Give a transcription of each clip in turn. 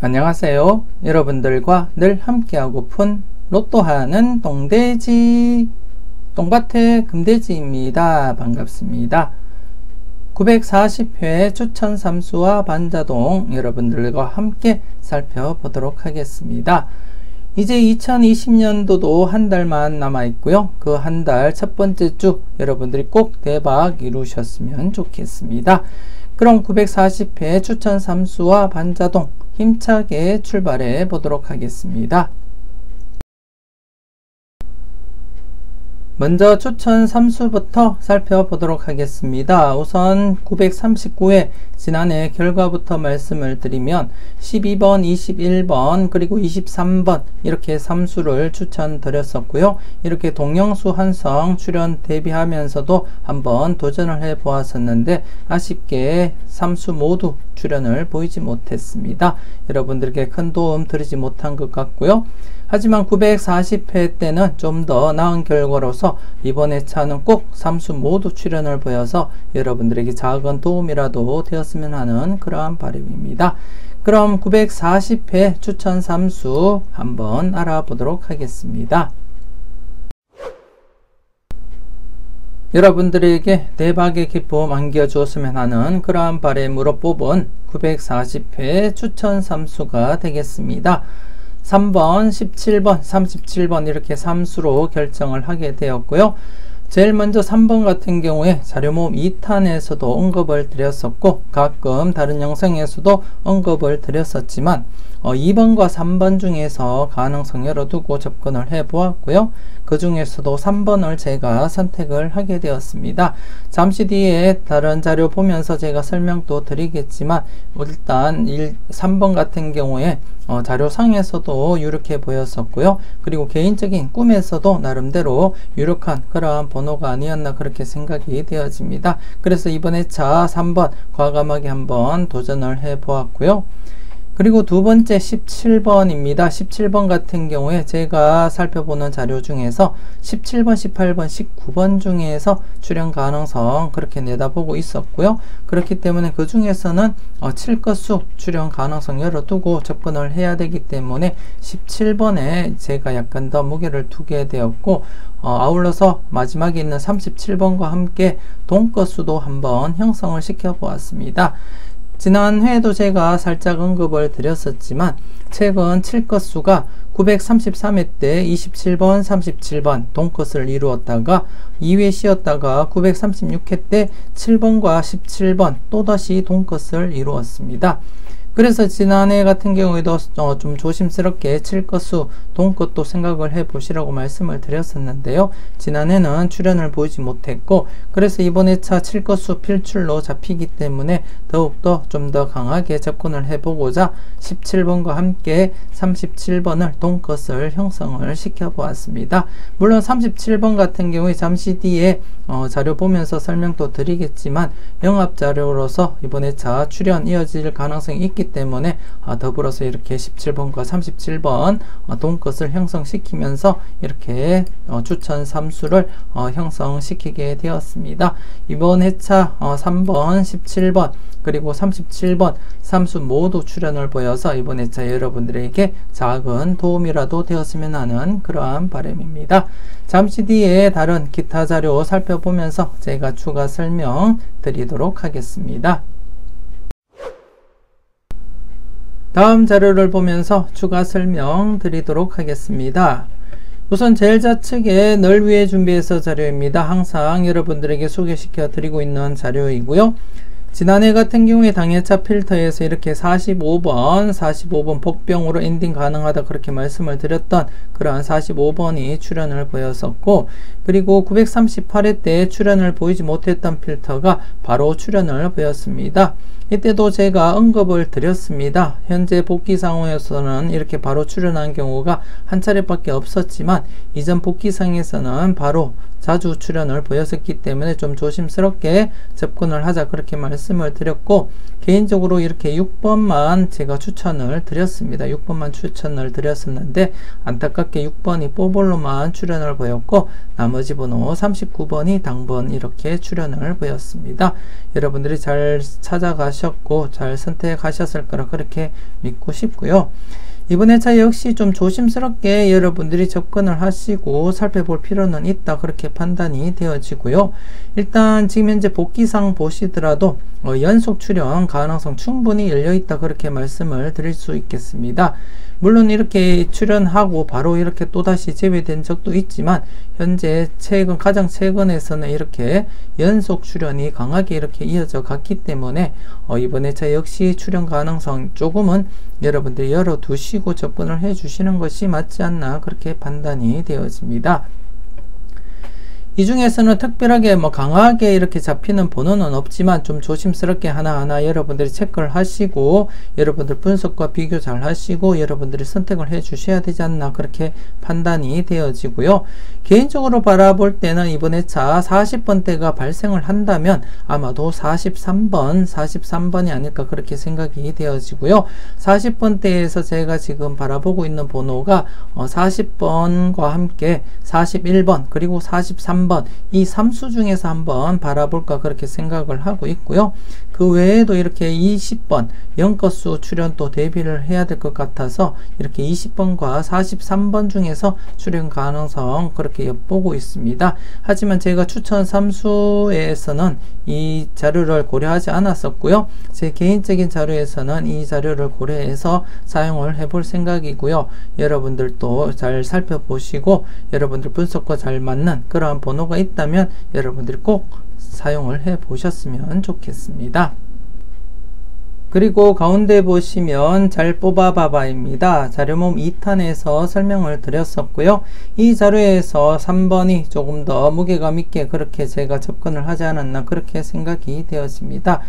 안녕하세요. 여러분들과 늘 함께하고픈 로또하는 똥돼지 똥밭의 금돼지입니다. 반갑습니다. 940회 추천 삼수와 반자동 여러분들과 함께 살펴보도록 하겠습니다. 이제 2020년도도 한 달만 남아 있고요. 그 한 달 첫 번째 주 여러분들이 꼭 대박 이루셨으면 좋겠습니다. 그럼 940회 추천 삼수와 반자동 힘차게 출발해 보도록 하겠습니다. 먼저 추천 3수부터 살펴보도록 하겠습니다. 우선 939회 지난해 결과부터 말씀을 드리면 12번, 21번, 그리고 23번 이렇게 3수를 추천드렸었고요. 이렇게 동영수 한성 출연 대비하면서도 한번 도전을 해 보았었는데 아쉽게 3수 모두 출연을 보이지 못했습니다. 여러분들께 큰 도움 드리지 못한 것 같고요. 하지만 940회 때는 좀 더 나은 결과로서 이번 회차는 꼭 3수 모두 출연을 보여서 여러분들에게 작은 도움이라도 되었으면 하는 그러한 바람입니다. 그럼 940회 추천 3수 한번 알아보도록 하겠습니다. 여러분들에게 대박의 기쁨 안겨주었으면 하는 그러한 바람으로 뽑은 940회 추천 3수가 되겠습니다. 3번, 17번, 37번 이렇게 3수로 결정을 하게 되었고요. 제일 먼저 3번 같은 경우에 자료모음 2탄에서도 언급을 드렸었고 가끔 다른 영상에서도 언급을 드렸었지만 2번과 3번 중에서 가능성 열어두고 접근을 해 보았고요. 그 중에서도 3번을 제가 선택을 하게 되었습니다. 잠시 뒤에 다른 자료 보면서 제가 설명도 드리겠지만 일단 3번 같은 경우에 자료상에서도 유력해 보였었고요. 그리고 개인적인 꿈에서도 나름대로 유력한 그러한 번호가 아니었나 그렇게 생각이 되어집니다. 그래서 이번 회차 3번 과감하게 한번 도전을 해 보았고요. 그리고 두 번째 17번입니다. 17번 같은 경우에 제가 살펴보는 자료 중에서 17번, 18번, 19번 중에서 출연 가능성 그렇게 내다보고 있었고요. 그렇기 때문에 그 중에서는 7것수 출연 가능성 열어두고 접근을 해야 되기 때문에 17번에 제가 약간 더 무게를 두게 되었고 아울러서 마지막에 있는 37번과 함께 동것수도 한번 형성을 시켜 보았습니다. 지난 회에도 제가 살짝 언급을 드렸었지만 최근 7것수가 933회 때 27번, 37번 동것을 이루었다가 2회 쉬었다가 936회 때 7번과 17번 또다시 동것을 이루었습니다. 그래서 지난해 같은 경우에도 좀 조심스럽게 7것수 동것도 생각을 해 보시라고 말씀을 드렸었는데요. 지난해는 출연을 보이지 못했고 그래서 이번 회차 7것수 필출로 잡히기 때문에 더욱더 좀 더 강하게 접근을 해 보고자 17번과 함께 37번을 동것을 형성을 시켜 보았습니다. 물론 37번 같은 경우에 잠시 뒤에 자료 보면서 설명도 드리겠지만 영합자료로서 이번 회차 출연 이어질 가능성이 있기 때문에 더불어서 이렇게 17번과 37번 동것을 형성시키면서 이렇게 추천 3수를 형성시키게 되었습니다. 이번 회차 3번, 17번 그리고 37번 3수 모두 출연을 보여서 이번 회차 여러분들에게 작은 도움이라도 되었으면 하는 그러한 바람입니다. 잠시 뒤에 다른 기타 자료 살펴보면서 제가 추가 설명 드리도록 하겠습니다. 다음 자료를 보면서 추가 설명 드리도록 하겠습니다. 우선 제일 좌측에 널 위해 준비해서 자료입니다. 항상 여러분들에게 소개시켜 드리고 있는 자료이고요. 지난해 같은 경우에 당일차 필터에서 이렇게 45번 복병으로 엔딩 가능하다 그렇게 말씀을 드렸던 그러한 45번이 출연을 보였었고 그리고 938회 때 출연을 보이지 못했던 필터가 바로 출연을 보였습니다. 이때도 제가 언급을 드렸습니다. 현재 복귀상호에서는 이렇게 바로 출연한 경우가 한 차례밖에 없었지만 이전 복귀상에서는 바로 자주 출연을 보였었기 때문에 좀 조심스럽게 접근을 하자 그렇게 말씀을 드렸고, 개인적으로 이렇게 6번만 제가 추천을 드렸습니다. 6번만 추천을 드렸었는데 안타깝게 6번이 뽀볼로만 출연을 보였고, 나머지 번호 39번이 당번 이렇게 출연을 보였습니다. 여러분들이 잘 찾아가셨고 잘 선택하셨을 거라 그렇게 믿고 싶고요. 이번 회차 역시 좀 조심스럽게 여러분들이 접근을 하시고 살펴볼 필요는 있다 그렇게 판단이 되어지고요. 일단 지금 현재 복귀상 보시더라도 연속 출연 가능성 충분히 열려있다 그렇게 말씀을 드릴 수 있겠습니다. 물론 이렇게 출연하고 바로 이렇게 또다시 제외된 적도 있지만, 현재 가장 최근에서는 이렇게 연속 출연이 강하게 이렇게 이어져 갔기 때문에 이번 회차 역시 출연 가능성 조금은 여러분들이 열어두시고 접근을 해 주시는 것이 맞지 않나 그렇게 판단이 되어집니다. 이 중에서는 특별하게 강하게 이렇게 잡히는 번호는 없지만 좀 조심스럽게 하나하나 여러분들이 체크를 하시고 여러분들 분석과 비교 잘 하시고 여러분들이 선택을 해 주셔야 되지 않나 그렇게 판단이 되어지고요. 개인적으로 바라볼 때는 이번 회차 40번대가 발생을 한다면 아마도 43번이 아닐까 그렇게 생각이 되어지고요. 40번대에서 제가 지금 바라보고 있는 번호가 40번과 함께 41번 그리고 43번 이 3수 중에서 한번 바라볼까 그렇게 생각을 하고 있고요. 그 외에도 이렇게 20번 0건수 출연도 대비를 해야 될 것 같아서 이렇게 20번과 43번 중에서 출연 가능성 그렇게 엿보고 있습니다. 하지만 제가 추천 3수에서는 이 자료를 고려하지 않았었고요. 제 개인적인 자료에서는 이 자료를 고려해서 사용을 해볼 생각이고요. 여러분들도 잘 살펴보시고 여러분들 분석과 잘 맞는 그러한 번호가 있다면 여러분들이 꼭 사용을 해 보셨으면 좋겠습니다. 그리고 가운데 보시면 잘 뽑아봐봐입니다. 자료몸 2탄에서 설명을 드렸었고요. 이 자료에서 3번이 조금 더 무게감 있게 그렇게 제가 접근을 하지 않았나 그렇게 생각이 되었습니다.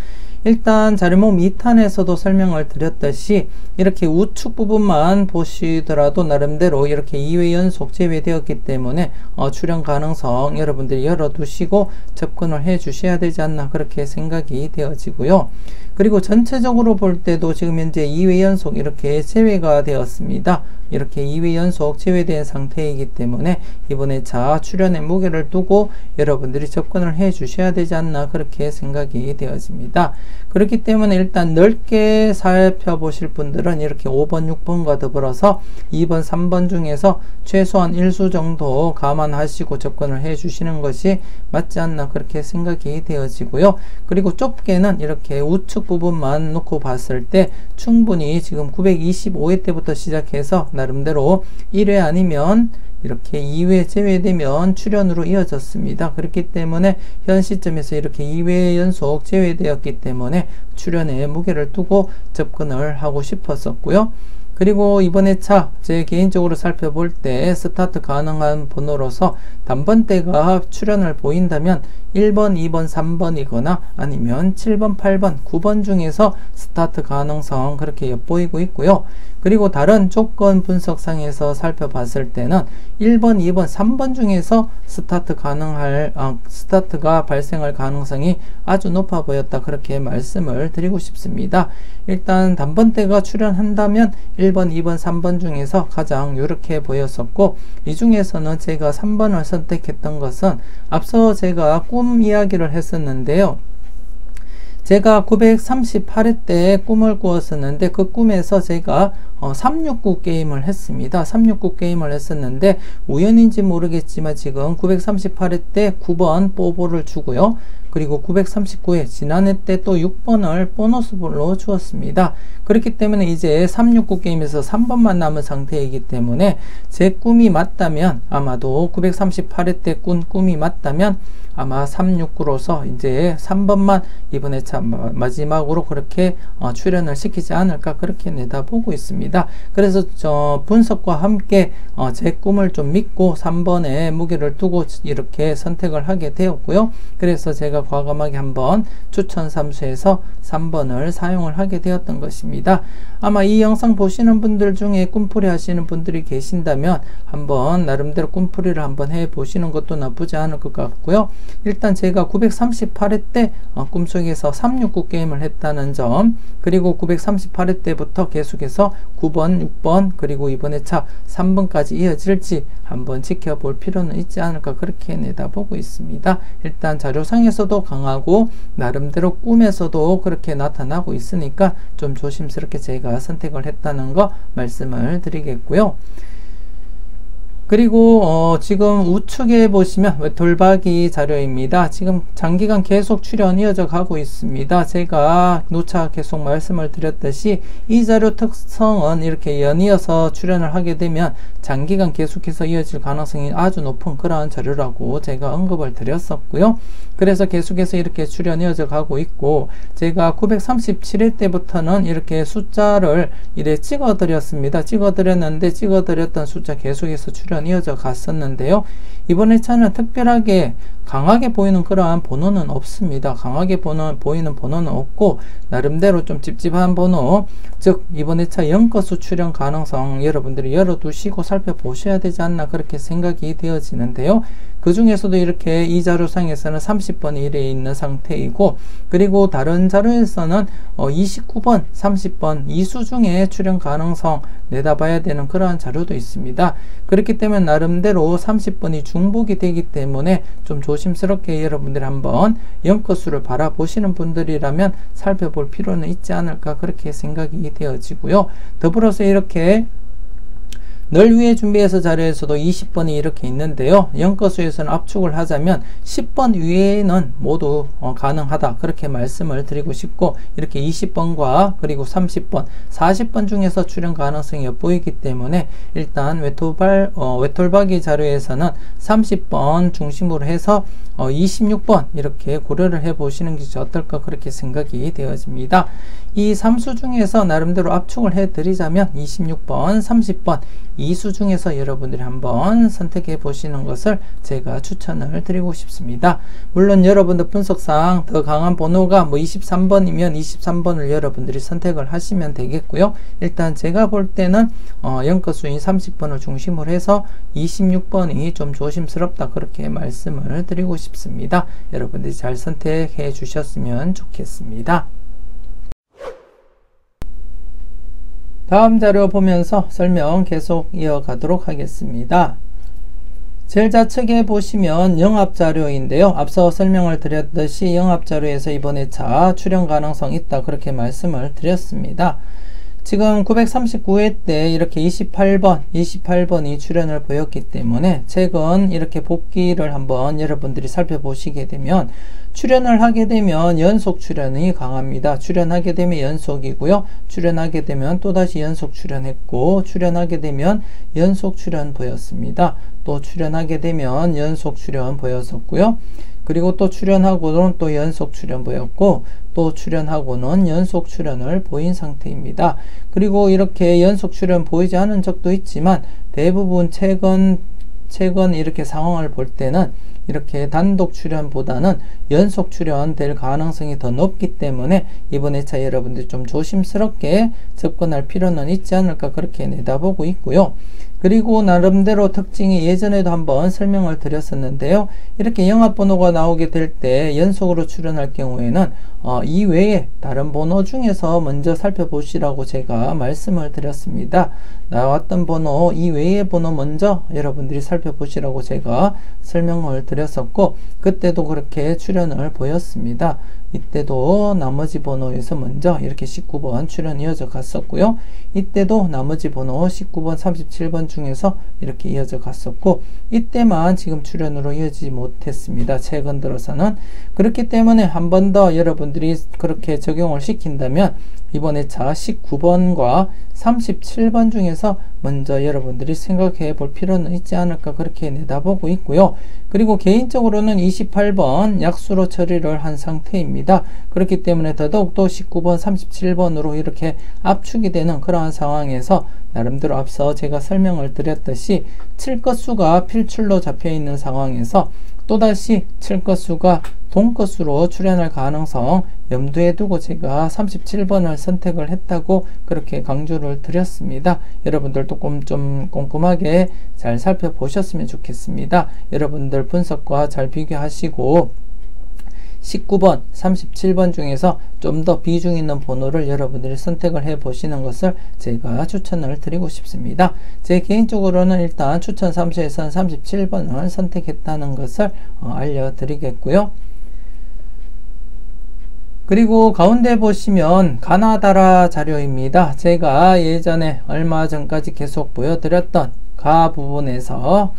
일단 자료몸 2탄에서도 설명을 드렸듯이 이렇게 우측 부분만 보시더라도 나름대로 이렇게 2회 연속 제외되었기 때문에 출연 가능성 여러분들이 열어두시고 접근을 해 주셔야 되지 않나 그렇게 생각이 되어지고요. 그리고 전체적으로 볼 때도 지금 현재 2회 연속 이렇게 제외가 되었습니다. 이렇게 2회 연속 제외된 상태이기 때문에 이번 회차 출연의 무게를 두고 여러분들이 접근을 해 주셔야 되지 않나 그렇게 생각이 되어집니다. 그렇기 때문에 일단 넓게 살펴보실 분들은 이렇게 5번, 6번과 더불어서 2번, 3번 중에서 최소한 1수 정도 감안하시고 접근을 해 주시는 것이 맞지 않나 그렇게 생각이 되어지고요. 그리고 좁게는 이렇게 우측 부분만 놓고 봤을 때 충분히 지금 925회 때부터 시작해서 나름대로 1회 아니면 이렇게 2회 제외되면 출연으로 이어졌습니다. 그렇기 때문에 현 시점에서 이렇게 2회 연속 제외되었기 때문에 출연에 무게를 두고 접근을 하고 싶었었고요. 그리고 이번 회차 제 개인적으로 살펴볼 때 스타트 가능한 번호로서 단번대가 출연을 보인다면 1번, 2번, 3번이거나 아니면 7번, 8번, 9번 중에서 스타트 가능성 그렇게 엿보이고 있고요. 그리고 다른 조건 분석상에서 살펴봤을 때는 1번, 2번, 3번 중에서 스타트가 발생할 가능성이 아주 높아 보였다 그렇게 말씀을 드리고 싶습니다. 일단 단번대가 출연한다면 1번, 2번, 3번 중에서 가장 유력해 보였었고, 이 중에서는 제가 3번을 선택했던 것은 앞서 제가 꿈 이야기를 했었는데요. 제가 938회 때 꿈을 꾸었었는데 그 꿈에서 제가 369 게임을 했습니다. 369 게임을 했었는데 우연인지 모르겠지만 지금 938회 때 9번 뽀뽀를 주고요. 그리고 939회 지난해 때 또 6번을 보너스볼로 주었습니다. 그렇기 때문에 이제 369 게임에서 3번만 남은 상태이기 때문에 제 꿈이 맞다면 아마도 938회 때 꾼 꿈이 맞다면 아마 369로서 이제 3번만 이번에 참 마지막으로 그렇게 출연을 시키지 않을까 그렇게 내다보고 있습니다. 되었습니다. 그래서 분석과 함께 제 꿈을 좀 믿고 3번에 무게를 두고 이렇게 선택을 하게 되었고요. 그래서 제가 과감하게 한번 추천 삼수에서 3번을 사용을 하게 되었던 것입니다. 아마 이 영상 보시는 분들 중에 꿈풀이 하시는 분들이 계신다면 한번 나름대로 꿈풀이를 한번 해 보시는 것도 나쁘지 않을 것 같고요. 일단 제가 938회 때 꿈속에서 369 게임을 했다는 점, 그리고 938회 때부터 계속해서 9번, 6번, 그리고 이번에 차 3번까지 이어질지 한번 지켜볼 필요는 있지 않을까, 그렇게 내다보고 있습니다. 일단 자료상에서도 강하고 나름대로 꿈에서도 그렇게 나타나고 있으니까 좀 조심스럽게 제가 선택을 했다는 거 말씀을 드리겠고요. 그리고 지금 우측에 보시면 외톨박이 자료입니다. 지금 장기간 계속 출현 이어져 가고 있습니다. 제가 누차 계속 말씀을 드렸듯이 이 자료 특성은 이렇게 연이어서 출현을 하게 되면 장기간 계속해서 이어질 가능성이 아주 높은 그러한 자료라고 제가 언급을 드렸었고요. 그래서 계속해서 이렇게 출현 이어져 가고 있고, 제가 937회 때부터는 이렇게 숫자를 이래 찍어 드렸습니다. 찍어 드렸는데 찍어 드렸던 숫자 계속해서 출현 이어져 갔었는데요. 이번 회차는 특별하게 강하게 보이는 그러한 번호는 없습니다. 강하게 보이는 번호는 없고 나름대로 좀 찝찝한 번호, 즉 이번 회차 0건수 출현 가능성 여러분들이 열어두시고 살펴보셔야 되지 않나, 그렇게 생각이 되어지는데요. 그 중에서도 이렇게 이 자료상에서는 30번이 이래 있는 상태이고, 그리고 다른 자료에서는 29번, 30번 이수 중에 출현 가능성 내다봐야 되는 그러한 자료도 있습니다. 그렇기 때문에 나름대로 30번이 중복이 되기 때문에 좀 조심스럽게 여러분들이 한번 0건수를 바라보시는 분들이라면 살펴볼 필요는 있지 않을까, 그렇게 생각이 되어지고요. 더불어서 이렇게 널 위해 준비해서 자료에서도 20번이 이렇게 있는데요. 0건수에서는 압축을 하자면 10번 위에는 모두 가능하다, 그렇게 말씀을 드리고 싶고, 이렇게 20번과 그리고 30번, 40번 중에서 출현 가능성이 엿보이기 때문에 일단 외톨박이 자료에서는 30번 중심으로 해서 26번 이렇게 고려를 해 보시는 것이 어떨까, 그렇게 생각이 되어집니다. 이 3수 중에서 나름대로 압축을 해 드리자면 26번, 30번 이수 중에서 여러분들이 한번 선택해 보시는 것을 제가 추천을 드리고 싶습니다. 물론 여러분들 분석상 더 강한 번호가 23번이면 23번을 여러분들이 선택을 하시면 되겠고요. 일단 제가 볼 때는 0건수인 30번을 중심으로 해서 26번이 좀 조심스럽다, 그렇게 말씀을 드리고 싶습니다. 여러분들이 잘 선택해 주셨으면 좋겠습니다. 다음 자료 보면서 설명 계속 이어가도록 하겠습니다. 제일 좌측에 보시면 영합자료인데요. 앞서 설명을 드렸듯이 영합자료에서 이번 회차 출현 가능성 있다, 그렇게 말씀을 드렸습니다. 지금 939회 때 이렇게 28번이 출현을 보였기 때문에 최근 이렇게 복귀를 한번 여러분들이 살펴보시게 되면, 출현을 하게 되면 연속 출현이 강합니다. 출현하게 되면 연속이고요. 출현하게 되면 또다시 연속 출현했고, 출현하게 되면 연속 출현 보였습니다. 또 출현하게 되면 연속 출현 보였었고요. 그리고 또 출현하고는 또 연속 출현 보였고, 또 출현하고는 연속 출현을 보인 상태입니다. 그리고 이렇게 연속 출현 보이지 않은 적도 있지만 대부분 최근 이렇게 상황을 볼 때는 이렇게 단독 출현보다는 연속 출현될 가능성이 더 높기 때문에 이번 회차 여러분들 좀 조심스럽게 접근할 필요는 있지 않을까, 그렇게 내다보고 있고요. 그리고 나름대로 특징이 예전에도 한번 설명을 드렸었는데요. 이렇게 영합번호가 나오게 될 때 연속으로 출현할 경우에는 이 외에 다른 번호 중에서 먼저 살펴보시라고 제가 말씀을 드렸습니다. 나왔던 번호 이외의 번호 먼저 여러분들이 살펴보시라고 제가 설명을 드렸었고, 그때도 그렇게 출현을 보였습니다. 이때도 나머지 번호에서 먼저 이렇게 19번 출현 이어져 갔었고요. 이때도 나머지 번호 19번, 37번 중에서 이렇게 이어져 갔었고, 이때만 지금 출현으로 이어지지 못했습니다. 최근 들어서는. 그렇기 때문에 한 번 더 여러분들이 그렇게 적용을 시킨다면 이번 회차 19번과 37번 중에서 먼저 여러분들이 생각해 볼 필요는 있지 않을까, 그렇게 내다보고 있고요. 그리고 개인적으로는 28번 약수로 처리를 한 상태입니다. 그렇기 때문에 더더욱더 19번, 37번으로 이렇게 압축이 되는 그러한 상황에서 나름대로 앞서 제가 설명을 드렸듯이 7것수가 필출로 잡혀 있는 상황에서 또다시 7것수가 동것수로 출현할 가능성 염두에 두고 제가 37번을 선택을 했다고 그렇게 강조를 드렸습니다. 여러분들도 좀 꼼꼼하게 잘 살펴보셨으면 좋겠습니다. 여러분들 분석과 잘 비교하시고 19번, 37번 중에서 좀 더 비중 있는 번호를 여러분들이 선택을 해 보시는 것을 제가 추천을 드리고 싶습니다. 제 개인적으로는 일단 추천 3수에서는 37번을 선택했다는 것을 알려드리겠고요. 그리고 가운데 보시면 가나다라 자료입니다. 제가 예전에 얼마 전까지 계속 보여드렸던 가 부분에서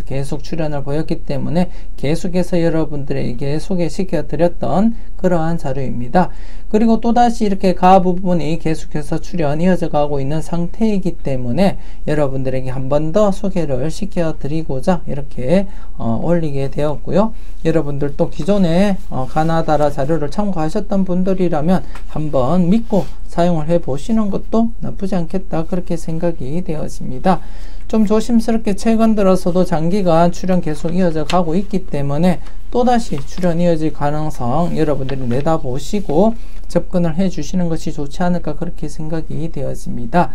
계속 출현을 보였기 때문에 계속해서 여러분들에게 소개시켜 드렸던 그러한 자료입니다. 그리고 또다시 이렇게 가 부분이 계속해서 출현 이어져 가고 있는 상태이기 때문에 여러분들에게 한 번 더 소개를 시켜 드리고자 이렇게 올리게 되었고요. 여러분들 또 기존에 가나다라 자료를 참고하셨던 분들이라면 한번 믿고 사용을 해 보시는 것도 나쁘지 않겠다 그렇게 생각이 되어집니다. 좀 조심스럽게 최근 들어서도 장기간 출현 계속 이어져 가고 있기 때문에 또다시 출현 이어질 가능성 여러분들이 내다보시고 접근을 해 주시는 것이 좋지 않을까 그렇게 생각이 되어집니다.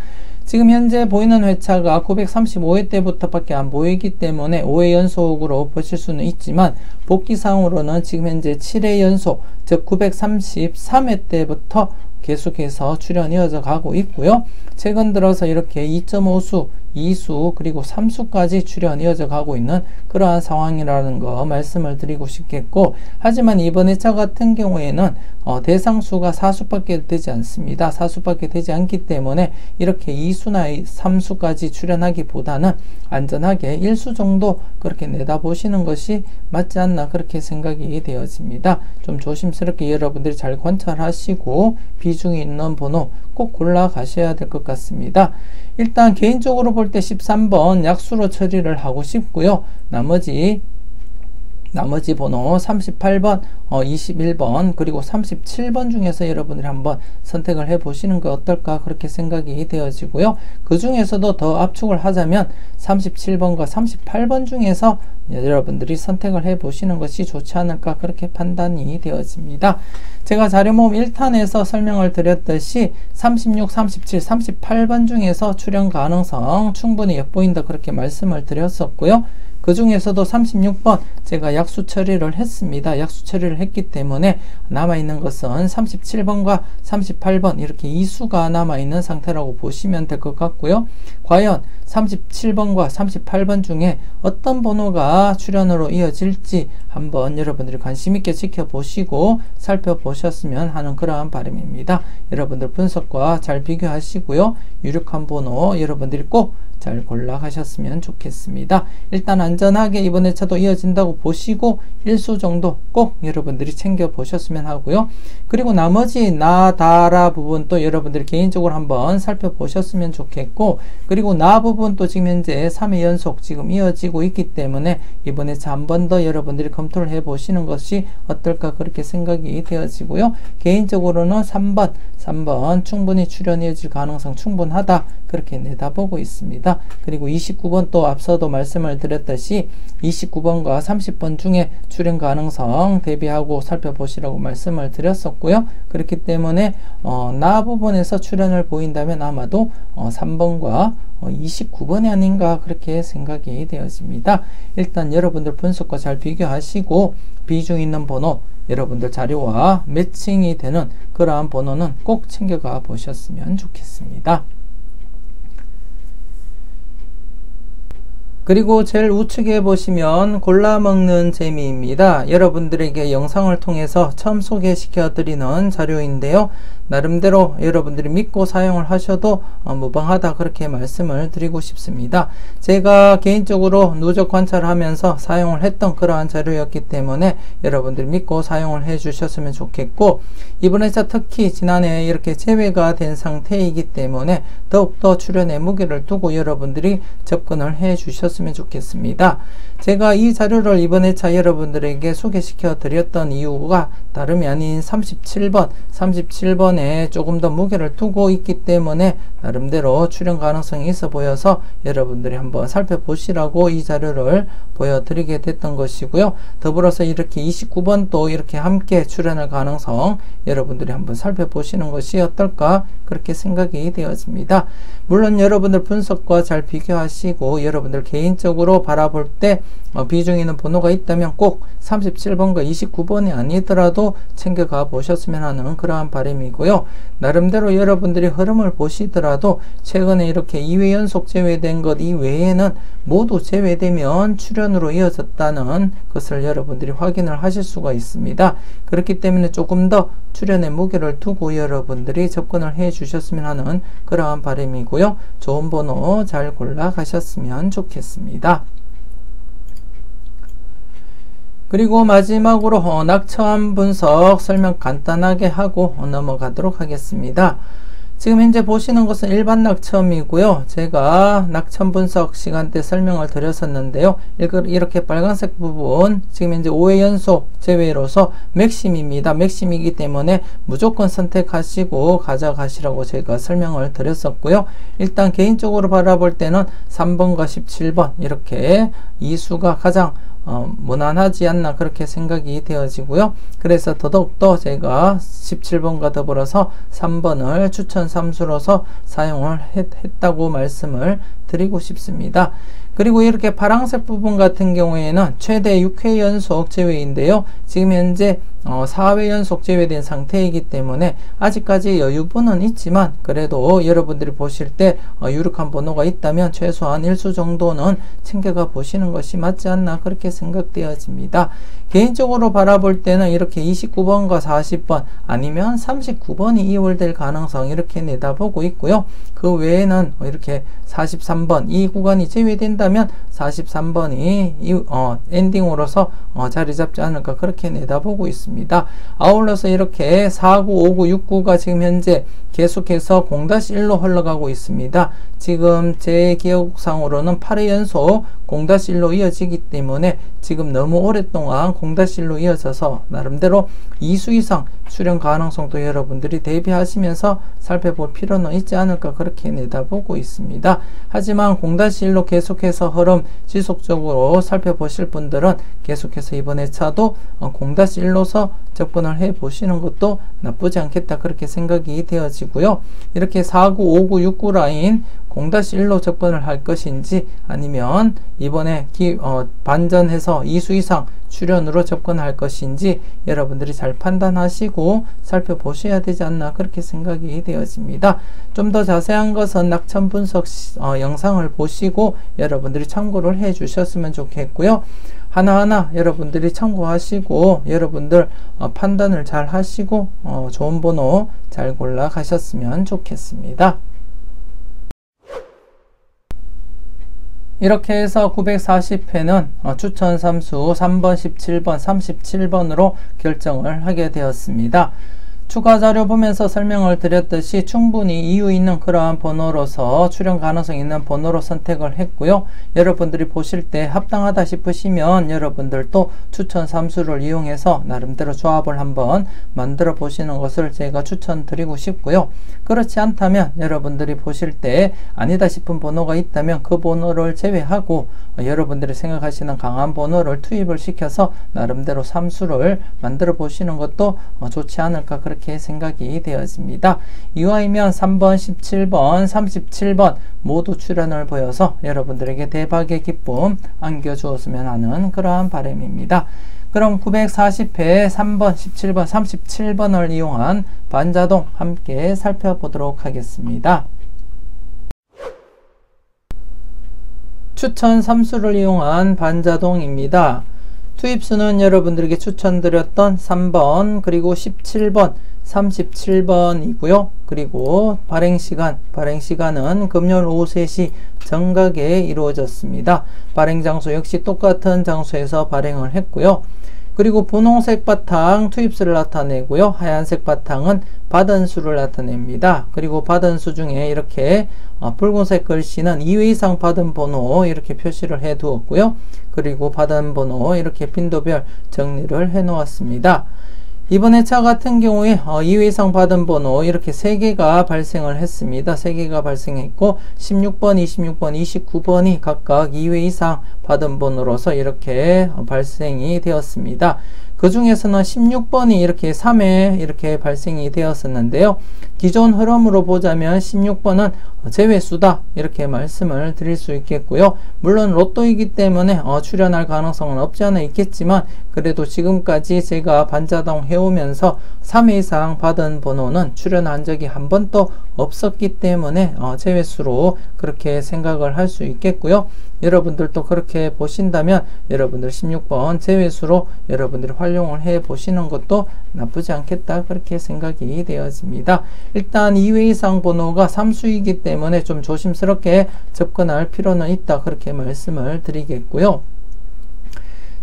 지금 현재 보이는 회차가 935회 때부터 밖에 안 보이기 때문에 5회 연속으로 보실 수는 있지만 복기상으로는 지금 현재 7회 연속 즉 933회 때부터 계속해서 출현 이어져 가고 있고요. 최근 들어서 이렇게 2.5수, 2수 그리고 3수까지 출현 이어져 가고 있는 그러한 상황이라는 거 말씀을 드리고 싶겠고, 하지만 이번 회차 같은 경우에는 대상수가 4수밖에 되지 않습니다. 4수밖에 되지 않기 때문에 이렇게 2수나 3수까지 출현하기보다는 안전하게 1수 정도 그렇게 내다보시는 것이 맞지 않나 그렇게 생각이 되어집니다. 좀 조심스럽게 여러분들이 잘 관찰하시고 비중이 있는 번호 꼭 골라 가셔야 될 것 같습니다. 일단 개인적으로 볼 때 13번 약수로 처리를 하고 싶고요. 나머지 번호 38번, 21번 그리고 37번 중에서 여러분들이 한번 선택을 해 보시는 게 어떨까 그렇게 생각이 되어지고요. 그 중에서도 더 압축을 하자면 37번과 38번 중에서 여러분들이 선택을 해 보시는 것이 좋지 않을까 그렇게 판단이 되어집니다. 제가 자료 모음 1탄에서 설명을 드렸듯이 36, 37, 38번 중에서 출현 가능성 충분히 엿보인다 그렇게 말씀을 드렸었고요. 그 중에서도 36번 제가 약수 처리를 했습니다. 약수 처리를 했기 때문에 남아있는 것은 37번과 38번 이렇게 2수가 남아있는 상태라고 보시면 될 것 같고요. 과연 37번과 38번 중에 어떤 번호가 출현으로 이어질지 한번 여러분들이 관심 있게 지켜보시고 살펴보셨으면 하는 그러한 바람입니다. 여러분들 분석과 잘 비교하시고요. 유력한 번호 여러분들이 꼭 잘 골라가셨으면 좋겠습니다. 일단 안전하게 이번 회차도 이어진다고 보시고 1수 정도 꼭 여러분들이 챙겨보셨으면 하고요. 그리고 나머지 나다라 부분도 여러분들이 개인적으로 한번 살펴보셨으면 좋겠고, 그리고 나 부분도 지금 현재 3회 연속 지금 이어지고 있기 때문에 이번 회차 한 번 더 여러분들이 검토를 해보시는 것이 어떨까 그렇게 생각이 되어지고요. 개인적으로는 3번 충분히 출현 이어질 가능성 충분하다 그렇게 내다보고 있습니다. 그리고 29번 또 앞서도 말씀을 드렸듯이 29번과 30번 중에 출현 가능성 대비하고 살펴보시라고 말씀을 드렸었고요. 그렇기 때문에 나 부분에서 출현을 보인다면 아마도 3번과 29번이 아닌가 그렇게 생각이 되어집니다. 일단 여러분들 분석과 잘 비교하시고 비중 있는 번호 여러분들 자료와 매칭이 되는 그러한 번호는 꼭 챙겨가 보셨으면 좋겠습니다. 그리고 제일 우측에 보시면 골라먹는 재미입니다. 여러분들에게 영상을 통해서 처음 소개시켜 드리는 자료인데요. 나름대로 여러분들이 믿고 사용을 하셔도 무방하다 그렇게 말씀을 드리고 싶습니다. 제가 개인적으로 누적 관찰하면서 사용을 했던 그러한 자료였기 때문에 여러분들이 믿고 사용을 해 주셨으면 좋겠고, 이번 회차 특히 지난해 이렇게 제외가 된 상태이기 때문에 더욱더 출현에 무게를 두고 여러분들이 접근을 해 주셨으면 주셨으면 좋겠습니다. 제가 이 자료를 이번 회차 여러분들에게 소개시켜 드렸던 이유가 다름이 아닌 37번에 조금 더 무게를 두고 있기 때문에 나름대로 출현 가능성이 있어 보여서 여러분들이 한번 살펴보시라고 이 자료를 보여드리게 됐던 것이고요. 더불어서 이렇게 29번도 이렇게 함께 출현할 가능성 여러분들이 한번 살펴보시는 것이 어떨까 그렇게 생각이 되었습니다. 물론 여러분들 분석과 잘 비교하시고 여러분들 개인적으로 바라볼 때 비중 있는 번호가 있다면 꼭 37번과 29번이 아니더라도 챙겨가 보셨으면 하는 그러한 바람이고요. 나름대로 여러분들이 흐름을 보시더라도 최근에 이렇게 2회 연속 제외된 것 이외에는 모두 제외되면 출현으로 이어졌다는 것을 여러분들이 확인을 하실 수가 있습니다. 그렇기 때문에 조금 더 출현의 무게를 두고 여러분들이 접근을 해 주셨으면 하는 그러한 바람이고요. 좋은 번호 잘 골라 가셨으면 좋겠습니다. 그리고 마지막으로 낙천 분석 설명 간단하게 하고 넘어가도록 하겠습니다. 지금 현재 보시는 것은 일반 낙첨이고요. 제가 낙첨 분석 시간대 설명을 드렸었는데요. 이렇게 빨간색 부분 지금 현재 5회 연속 제외로서 맥심입니다. 맥심이기 때문에 무조건 선택하시고 가져가시라고 제가 설명을 드렸었고요. 일단 개인적으로 바라볼 때는 3번과 17번 이렇게 이 수가 가장 무난하지 않나 그렇게 생각이 되어지고요. 그래서 더더욱더 제가 17번과 더불어서 3번을 추천 3수로서 사용을 했다고 말씀을 드리고 싶습니다. 그리고 이렇게 파란색 부분 같은 경우에는 최대 6회 연속 제외인데요. 지금 현재 4회 연속 제외된 상태이기 때문에 아직까지 여유분은 있지만 그래도 여러분들이 보실 때 유력한 번호가 있다면 최소한 1수 정도는 챙겨가 보시는 것이 맞지 않나 그렇게 생각되어집니다. 개인적으로 바라볼 때는 이렇게 29번과 40번 아니면 39번이 이월될 가능성 이렇게 내다보고 있고요. 그 외에는 이렇게 43번 이 구간이 제외된다면 43번이 엔딩으로서 자리 잡지 않을까 그렇게 내다보고 있습니다. 아울러서 이렇게 49, 59, 69가 지금 현재 계속해서 0-1로 흘러가고 있습니다. 지금 제 기억상으로는 8회 연속 0-1로 이어지기 때문에 지금 너무 오랫동안 0-1로 이어져서 나름대로 2수 이상 출현 가능성도 여러분들이 대비하시면서 살펴볼 필요는 있지 않을까 그렇게 내다보고 있습니다. 하지만 0-1로 계속해서 흐름 지속적으로 살펴보실 분들은 계속해서 이번 회차도 0-1로서 접근을 해 보시는 것도 나쁘지 않겠다 그렇게 생각이 되어지고요. 이렇게 49, 59, 69 라인 0-1로 접근을 할 것인지 아니면 이번에 반전해서 2수 이상 출현으로 접근할 것인지 여러분들이 잘 판단하시고 살펴보셔야 되지 않나 그렇게 생각이 되어집니다. 좀 더 자세한 것은 낙천 분석 영상을 보시고 여러분들이 참고를 해 주셨으면 좋겠고요. 하나하나 여러분들이 참고하시고 여러분들 판단을 잘 하시고 좋은 번호 잘 골라 가셨으면 좋겠습니다. 이렇게 해서 940회는 추천 3수 3번, 17번, 37번으로 결정을 하게 되었습니다. 추가 자료 보면서 설명을 드렸듯이 충분히 이유 있는 그러한 번호로서 출현 가능성 있는 번호로 선택을 했고요. 여러분들이 보실 때 합당하다 싶으시면 여러분들도 추천 3수를 이용해서 나름대로 조합을 한번 만들어 보시는 것을 제가 추천드리고 싶고요. 그렇지 않다면 여러분들이 보실 때 아니다 싶은 번호가 있다면 그 번호를 제외하고 여러분들이 생각하시는 강한 번호를 투입을 시켜서 나름대로 3수를 만들어 보시는 것도 좋지 않을까 그렇게 생각이 되어집니다. 이와이면 3번, 17번, 37번 모두 출현을 보여서 여러분들에게 대박의 기쁨 안겨주었으면 하는 그러한 바람입니다. 그럼 940회 3번, 17번, 37번을 이용한 반자동 함께 살펴보도록 하겠습니다. 추천 3수를 이용한 반자동입니다. 투입수는 여러분들에게 추천드렸던 3번 그리고 17번 37번이고요. 그리고 발행시간은 금요일 오후 3시 정각에 이루어졌습니다. 발행 장소 역시 똑같은 장소에서 발행을 했고요. 그리고 분홍색 바탕 투입수를 나타내고요. 하얀색 바탕은 받은 수를 나타냅니다. 그리고 받은 수 중에 이렇게 붉은색 글씨는 2회 이상 받은 번호 이렇게 표시를 해 두었고요. 그리고 받은 번호 이렇게 빈도별 정리를 해 놓았습니다. 이번 회차 같은 경우에 2회 이상 받은 번호 이렇게 3개가 발생을 했습니다. 3개가 발생했고 16번, 26번, 29번이 각각 2회 이상 받은 번호로서 이렇게 발생이 되었습니다. 그 중에서는 16번이 이렇게 3회 이렇게 발생이 되었었는데요. 기존 흐름으로 보자면 16번은 제외수다 이렇게 말씀을 드릴 수 있겠고요. 물론 로또이기 때문에 출연할 가능성은 없지 않아 있겠지만 그래도 지금까지 제가 반자동 해오면서 3회 이상 받은 번호는 출연한 적이 한 번도 없었기 때문에 제외수로 그렇게 생각을 할 수 있겠고요. 여러분들도 그렇게 보신다면 여러분들 16번 제외수로 여러분들이 활용을 해 보시는 것도 나쁘지 않겠다 그렇게 생각이 되어집니다. 일단 2회 이상 번호가 3수이기 때문에 좀 조심스럽게 접근할 필요는 있다 그렇게 말씀을 드리겠고요.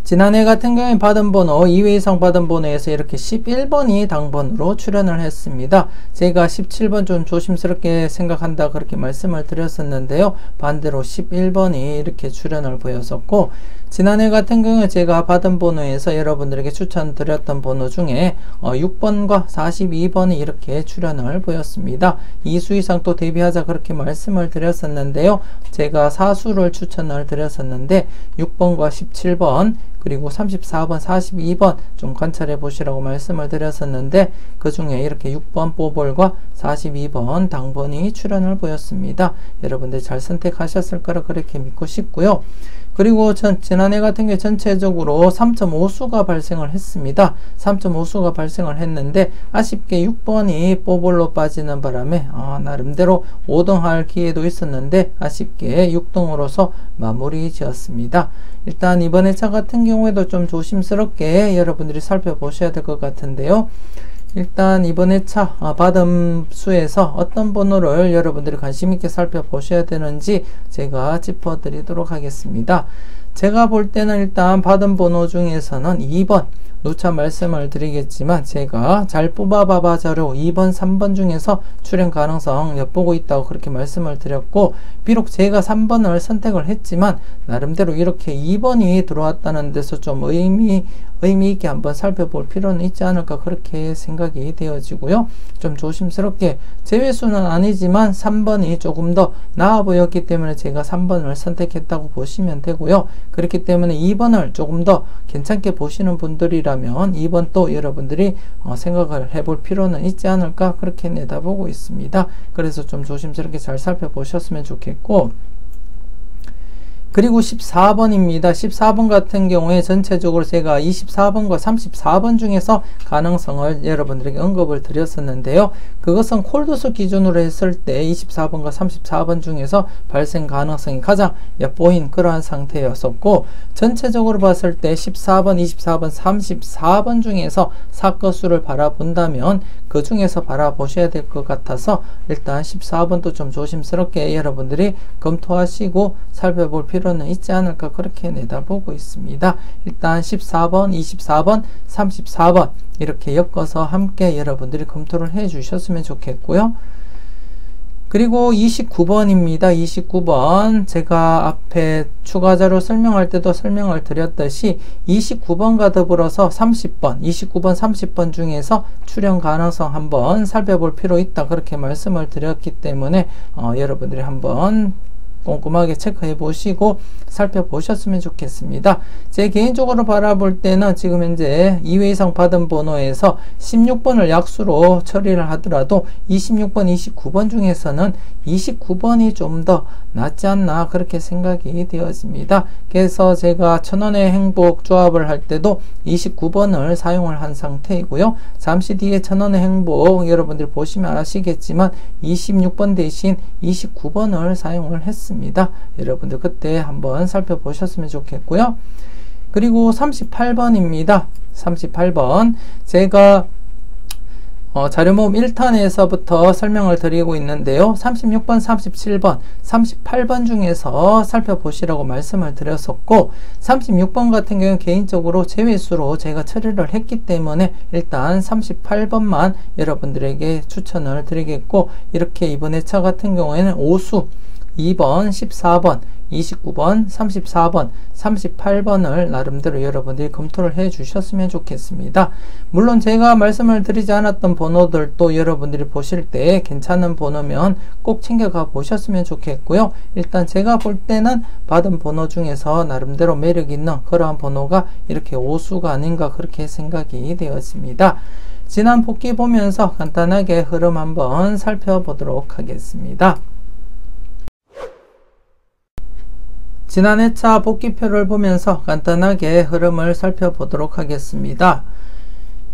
지난해 같은 경우에 받은 번호 2회 이상 받은 번호에서 이렇게 11번이 당번으로 출연을 했습니다. 제가 17번 좀 조심스럽게 생각한다 그렇게 말씀을 드렸었는데요. 반대로 11번이 이렇게 출연을 보였었고 지난해 같은 경우에 제가 받은 번호에서 여러분들에게 추천드렸던 번호 중에 6번과 42번이 이렇게 출연을 보였습니다. 2수 이상 또 대비하자 그렇게 말씀을 드렸었는데요. 제가 4수를 추천을 드렸었는데 6번과 17번 그리고 34번, 42번 좀 관찰해 보시라고 말씀을 드렸었는데 그 중에 이렇게 6번 뽀볼과 42번 당번이 출연을 보였습니다. 여러분들 잘 선택하셨을 거라 그렇게 믿고 싶고요. 그리고 지난해 같은 경우에 전체적으로 3.5수가 발생을 했습니다. 3.5수가 발생을 했는데 아쉽게 6번이 뽀볼로 빠지는 바람에 나름대로 5등할 기회도 있었는데 아쉽게 6등으로서 마무리 지었습니다. 일단 이번 회차 같은 경우에도 좀 조심스럽게 여러분들이 살펴보셔야 될 것 같은데요. 일단 이번 회차 받은 수에서 어떤 번호를 여러분들이 관심있게 살펴보셔야 되는지 제가 짚어드리도록 하겠습니다. 제가 볼 때는 일단 받은 번호 중에서는 2번 누차 말씀을 드리겠지만 제가 잘 뽑아봐봐 자료 2번, 3번 중에서 출연 가능성 엿보고 있다고 그렇게 말씀을 드렸고 비록 제가 3번을 선택을 했지만 나름대로 이렇게 2번이 들어왔다는 데서 좀 의미 있게 한번 살펴볼 필요는 있지 않을까 그렇게 생각이 되어지고요. 좀 조심스럽게 제외수는 아니지만 3번이 조금 더 나아 보였기 때문에 제가 3번을 선택했다고 보시면 되고요. 그렇기 때문에 2번을 조금 더 괜찮게 보시는 분들이라면 2번 또 여러분들이 생각을 해볼 필요는 있지 않을까 그렇게 내다보고 있습니다. 그래서 좀 조심스럽게 잘 살펴보셨으면 좋겠고 그리고 14번입니다. 14번 같은 경우에 전체적으로 제가 24번과 34번 중에서 가능성을 여러분들에게 언급을 드렸었는데요. 그것은 콜드수 기준으로 했을 때 24번과 34번 중에서 발생 가능성이 가장 얕보인 그러한 상태였었고 전체적으로 봤을 때 14번, 24번, 34번 중에서 사건수를 바라본다면 그 중에서 바라보셔야 될 것 같아서 일단 14번도 좀 조심스럽게 여러분들이 검토하시고 살펴볼 필요는 있지 않을까 그렇게 내다보고 있습니다. 일단 14번, 24번, 34번 이렇게 엮어서 함께 여러분들이 검토를 해 주셨으면 좋겠고요. 그리고 29번입니다. 29번 제가 앞에 추가 자료 설명할 때도 설명을 드렸듯이 29번과 더불어서 30번, 29번, 30번 중에서 출연 가능성 한번 살펴볼 필요 있다 그렇게 말씀을 드렸기 때문에 여러분들이 한번 꼼꼼하게 체크해 보시고 살펴보셨으면 좋겠습니다. 제 개인적으로 바라볼 때는 지금 현재 2회 이상 받은 번호에서 16번을 약수로 처리를 하더라도 26번, 29번 중에서는 29번이 좀 더 낫지 않나 그렇게 생각이 되어집니다. 그래서 제가 천원의 행복 조합을 할 때도 29번을 사용을 한 상태이고요. 잠시 뒤에 천원의 행복 여러분들 보시면 아시겠지만 26번 대신 29번을 사용을 했습니다. 여러분들 그때 한번 살펴보셨으면 좋겠고요. 그리고 38번입니다. 38번 제가 자료 모음 1탄에서부터 설명을 드리고 있는데요. 36번, 37번, 38번 중에서 살펴보시라고 말씀을 드렸었고 36번 같은 경우는 개인적으로 제외수로 제가 처리를 했기 때문에 일단 38번만 여러분들에게 추천을 드리겠고, 이렇게 이번 회차 같은 경우에는 오수 2번, 14번, 29번, 34번, 38번을 나름대로 여러분들이 검토를 해 주셨으면 좋겠습니다. 물론 제가 말씀을 드리지 않았던 번호들도 여러분들이 보실 때 괜찮은 번호면 꼭 챙겨가 보셨으면 좋겠고요. 일단 제가 볼 때는 받은 번호 중에서 나름대로 매력 있는 그러한 번호가 이렇게 오수가 아닌가 그렇게 생각이 되었습니다. 지난 복귀 보면서 간단하게 흐름 한번 살펴보도록 하겠습니다. 지난 회차 복귀표를 보면서 간단하게 흐름을 살펴보도록 하겠습니다.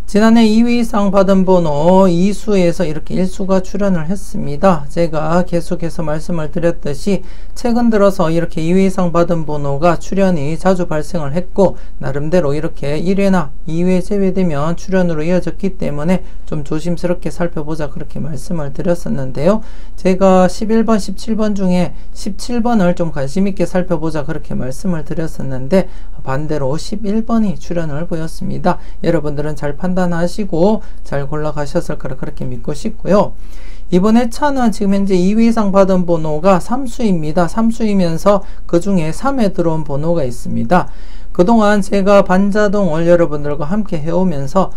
지난해 2위 이상 받은 번호 2수에서 이렇게 1수가 출현을 했습니다. 제가 계속해서 말씀을 드렸듯이 최근 들어서 이렇게 2위 이상 받은 번호가 출현이 자주 발생을 했고, 나름대로 이렇게 1회나 2회 제외되면 출현으로 이어졌기 때문에 좀 조심스럽게 살펴보자 그렇게 말씀을 드렸었는데요. 제가 11번, 17번 중에 17번을 좀 관심 있게 살펴보자 그렇게 말씀을 드렸었는데 반대로 11번이 출현을 보였습니다. 여러분들은 잘 판단하시고 잘 골라가셨을 거라 그렇게 믿고 싶고요. 이번 회차는 지금 현재 2위 이상 받은 번호가 3수입니다. 3수이면서 그 중에 3회 들어온 번호가 있습니다. 그동안 제가 반자동을 여러분들과 함께 해오면서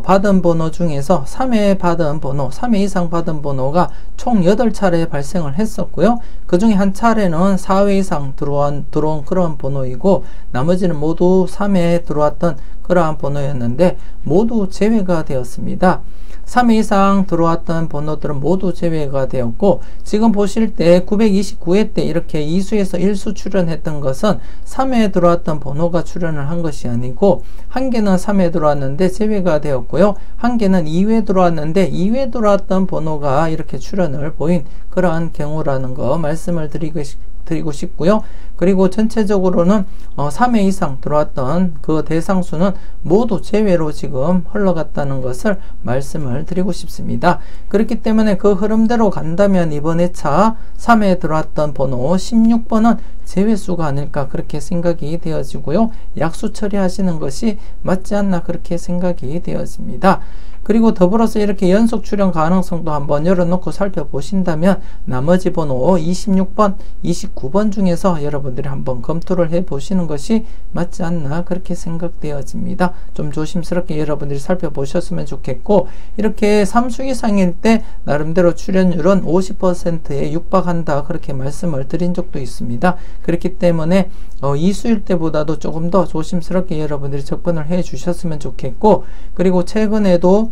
받은 번호 중에서 3회 받은 번호, 3회 이상 받은 번호가 총 8차례 발생을 했었고요. 그 중에 한 차례는 4회 이상 들어온 그런 번호이고, 나머지는 모두 3회에 들어왔던 그러한 번호였는데 모두 제외가 되었습니다. 3회 이상 들어왔던 번호들은 모두 제외가 되었고, 지금 보실 때 929회 때 이렇게 2수에서 1수 출현했던 것은 3회에 들어왔던 번호가 출현을 한 것이 아니고, 한 개는 3회에 들어왔는데 제외가 되었고요. 한 개는 2회에 들어왔는데 2회에 들어왔던 번호가 이렇게 출현을 보인 그러한 경우라는 거 말씀을 드리고 싶고요. 그리고 전체적으로는 3회 이상 들어왔던 그 대상수는 모두 제외로 지금 흘러갔다는 것을 말씀을 드리고 싶습니다. 그렇기 때문에 그 흐름대로 간다면 이번 회차 3회에 들어왔던 번호 16번은 제외수가 아닐까 그렇게 생각이 되어지고요. 약수 처리하시는 것이 맞지 않나 그렇게 생각이 되어집니다. 그리고 더불어서 이렇게 연속 출현 가능성도 한번 열어놓고 살펴보신다면 나머지 번호 26번, 29번 중에서 여러분들이 한번 검토를 해보시는 것이 맞지 않나 그렇게 생각되어집니다. 좀 조심스럽게 여러분들이 살펴보셨으면 좋겠고, 이렇게 3수 이상일 때 나름대로 출현율은 50%에 육박한다 그렇게 말씀을 드린 적도 있습니다. 그렇기 때문에 2수일 때보다도 조금 더 조심스럽게 여러분들이 접근을 해 주셨으면 좋겠고, 그리고 최근에도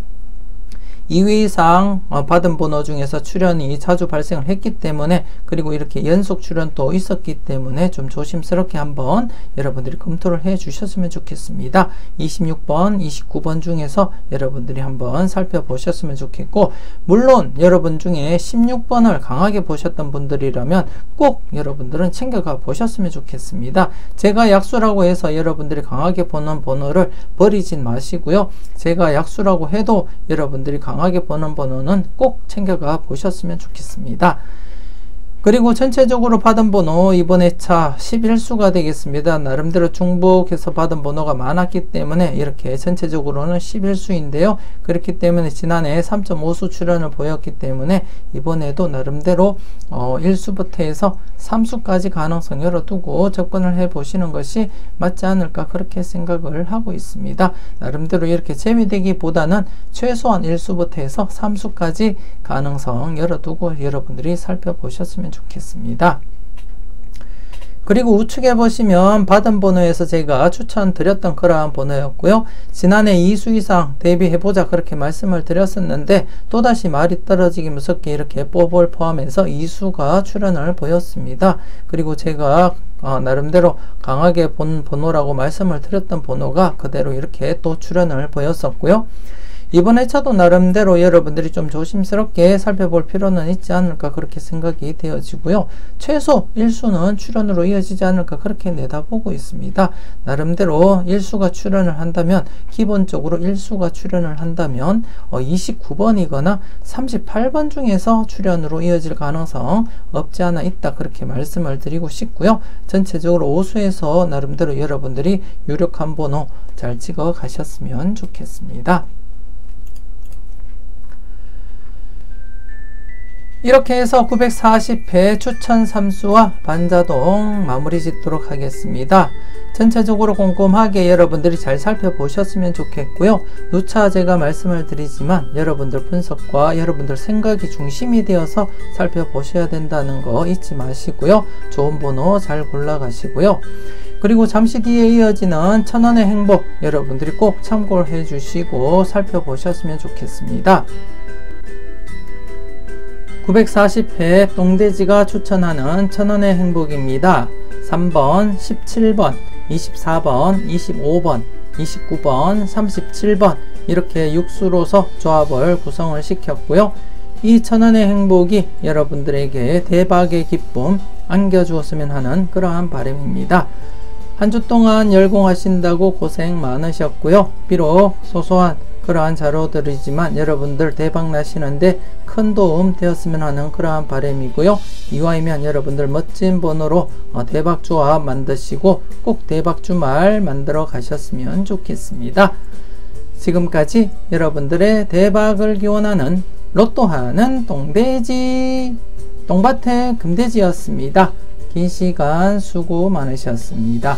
2회 이상 받은 번호 중에서 출현이 자주 발생을 했기 때문에, 그리고 이렇게 연속 출현도 있었기 때문에 좀 조심스럽게 한번 여러분들이 검토를 해 주셨으면 좋겠습니다. 26번, 29번 중에서 여러분들이 한번 살펴보셨으면 좋겠고, 물론 여러분 중에 16번을 강하게 보셨던 분들이라면 꼭 여러분들은 챙겨가 보셨으면 좋겠습니다. 제가 약수라고 해서 여러분들이 강하게 보는 번호를 버리진 마시고요. 제가 약수라고 해도 여러분들이 강하게 보는 번호는 꼭 챙겨가 보셨으면 좋겠습니다. 그리고 전체적으로 받은 번호 이번 회차 11수가 되겠습니다. 나름대로 중복해서 받은 번호가 많았기 때문에 이렇게 전체적으로는 11수인데요. 그렇기 때문에 지난해 3.5수 출현을 보였기 때문에 이번에도 나름대로 1수부터 해서 3수까지 가능성 열어두고 접근을 해 보시는 것이 맞지 않을까 그렇게 생각을 하고 있습니다. 나름대로 이렇게 제외되기보다는 최소한 1수부터 해서 3수까지 가능성 열어두고 여러분들이 살펴보셨으면 좋겠습니다. 그리고 우측에 보시면 받은 번호에서 제가 추천드렸던 그러한 번호였고요. 지난해 2수 이상 대비해보자 그렇게 말씀을 드렸었는데 또다시 말이 떨어지기 무섭게 이렇게 뽀볼 포함해서 2수가 출현을 보였습니다. 그리고 제가 나름대로 강하게 본 번호라고 말씀을 드렸던 번호가 그대로 이렇게 또 출현을 보였었고요. 이번 회차도 나름대로 여러분들이 좀 조심스럽게 살펴볼 필요는 있지 않을까 그렇게 생각이 되어지고요. 최소 1수는 출연으로 이어지지 않을까 그렇게 내다보고 있습니다. 나름대로 1수가 출연을 한다면, 기본적으로 1수가 출연을 한다면 29번이거나 38번 중에서 출연으로 이어질 가능성 없지 않아 있다 그렇게 말씀을 드리고 싶고요. 전체적으로 5수에서 나름대로 여러분들이 유력한 번호 잘 찍어 가셨으면 좋겠습니다. 이렇게 해서 940회 추천 3수와 반자동 마무리 짓도록 하겠습니다. 전체적으로 꼼꼼하게 여러분들이 잘 살펴보셨으면 좋겠고요. 누차 제가 말씀을 드리지만 여러분들 분석과 여러분들 생각이 중심이 되어서 살펴보셔야 된다는 거 잊지 마시고요. 좋은 번호 잘 골라가시고요. 그리고 잠시 뒤에 이어지는 1000원의 행복 여러분들이 꼭 참고를 해주시고 살펴보셨으면 좋겠습니다. 940회 똥돼지가 추천하는 1000원의 행복입니다. 3번, 17번, 24번, 25번, 29번, 37번 이렇게 6수로서 조합을 구성을 시켰고요. 이 1000원의 행복이 여러분들에게 대박의 기쁨 안겨주었으면 하는 그러한 바람입니다. 한 주 동안 열공하신다고 고생 많으셨고요. 비록 소소한 그러한 자료들이지만 여러분들 대박 나시는데 큰 도움 되었으면 하는 그러한 바람이고요. 이와이면 여러분들 멋진 번호로 대박 조합 만드시고 꼭 대박 주말 만들어 가셨으면 좋겠습니다. 지금까지 여러분들의 대박을 기원하는 로또하는 똥돼지 똥밭의 금돼지였습니다. 긴 시간 수고 많으셨습니다.